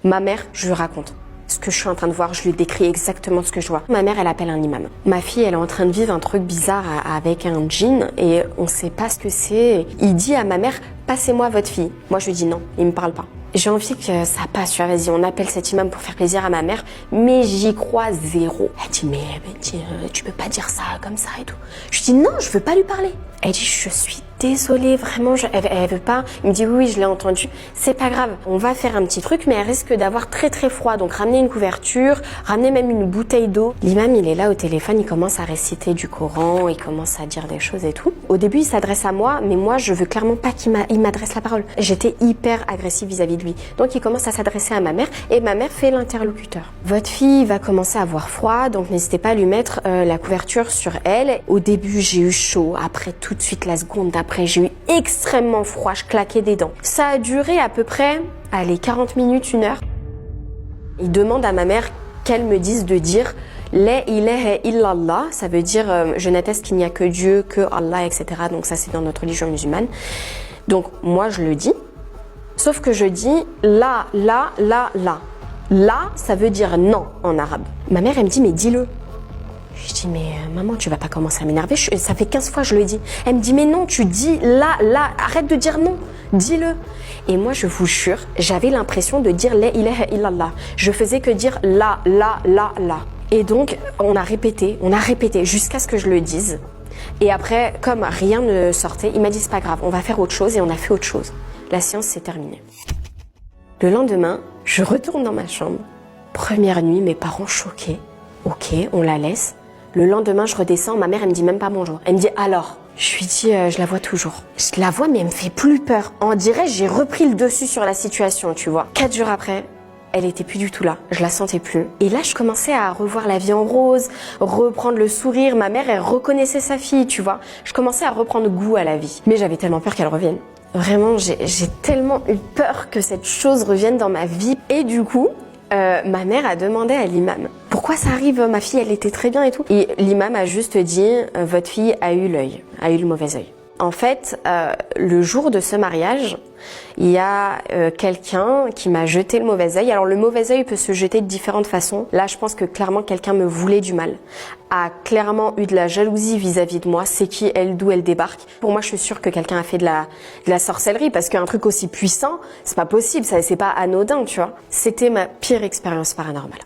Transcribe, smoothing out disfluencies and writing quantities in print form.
Ma mère, je lui raconte ce que je suis en train de voir, je lui décris exactement ce que je vois. Ma mère, elle appelle un imam. Ma fille, elle est en train de vivre un truc bizarre avec un djinn et on sait pas ce que c'est. Il dit à ma mère, passez-moi votre fille. Moi, je lui dis non, il me parle pas. J'ai envie que ça passe, tu vois, vas-y, on appelle cet imam pour faire plaisir à ma mère, mais j'y crois zéro. Elle dit, mais tu peux pas dire ça comme ça et tout. Je dis, non, je veux pas lui parler. Elle dit, je suis désolée, vraiment, elle veut pas. Il me dit, oui, je l'ai entendu. C'est pas grave, on va faire un petit truc, mais elle risque d'avoir très très froid. Donc ramenez une couverture, ramenez même une bouteille d'eau. L'imam, il est là au téléphone, il commence à réciter du Coran, il commence à dire des choses et tout. Au début, il s'adresse à moi, mais moi, je veux clairement pas qu'il m'adresse la parole. J'étais hyper agressive vis-à-vis de lui. Donc il commence à s'adresser à ma mère et ma mère fait l'interlocuteur. Votre fille va commencer à avoir froid, donc n'hésitez pas à lui mettre la couverture sur elle. Au début, j'ai eu chaud. Après, tout de suite, la seconde d'après, j'ai eu extrêmement froid. Je claquais des dents. Ça a duré à peu près, 40 minutes, 1 heure. Il demande à ma mère qu'elle me dise de dire La ilaha illallah, ça veut dire je n'atteste qu'il n'y a que Dieu, que Allah, etc. Donc ça, c'est dans notre religion musulmane. Donc moi, je le dis. Sauf que je dis la. La, ça veut dire non en arabe. Ma mère, elle me dit, mais dis-le. Je dis, mais maman, tu vas pas commencer à m'énerver. Ça fait 15 fois que je le dis. Elle me dit, mais non, tu dis la. Arrête de dire non. Dis-le. Et moi, je vous jure, j'avais l'impression de dire la ilaha illallah. Je faisais que dire la. Et donc, on a répété jusqu'à ce que je le dise. Et après, comme rien ne sortait, il m'a dit, c'est pas grave, on va faire autre chose et on a fait autre chose. La séance s'est terminée. Le lendemain, je retourne dans ma chambre. Première nuit, mes parents choqués. Ok, on la laisse. Le lendemain, je redescends. Ma mère, elle me dit même pas bonjour. Elle me dit alors. Je lui dis, je la vois toujours. Je la vois, mais elle me fait plus peur. On dirait j'ai repris le dessus sur la situation, tu vois. 4 jours après, elle était plus du tout là. Je la sentais plus. Et là, je commençais à revoir la vie en rose, reprendre le sourire. Ma mère, elle reconnaissait sa fille, tu vois. Je commençais à reprendre goût à la vie. Mais j'avais tellement peur qu'elle revienne. Vraiment, j'ai tellement eu peur que cette chose revienne dans ma vie. Et du coup, ma mère a demandé à l'imam « Pourquoi ça arrive? Ma fille, elle était très bien et tout. » Et l'imam a juste dit « Votre fille a eu l'œil, a eu le mauvais œil. » En fait, le jour de ce mariage, il y a quelqu'un qui m'a jeté le mauvais œil. Alors le mauvais œil peut se jeter de différentes façons. Là, je pense que clairement quelqu'un me voulait du mal, a clairement eu de la jalousie vis-à-vis de moi. C'est qui elle, d'où elle débarque. Pour moi, je suis sûre que quelqu'un a fait de la sorcellerie parce qu'un truc aussi puissant, c'est pas possible, ça c'est pas anodin, tu vois. C'était ma pire expérience paranormale.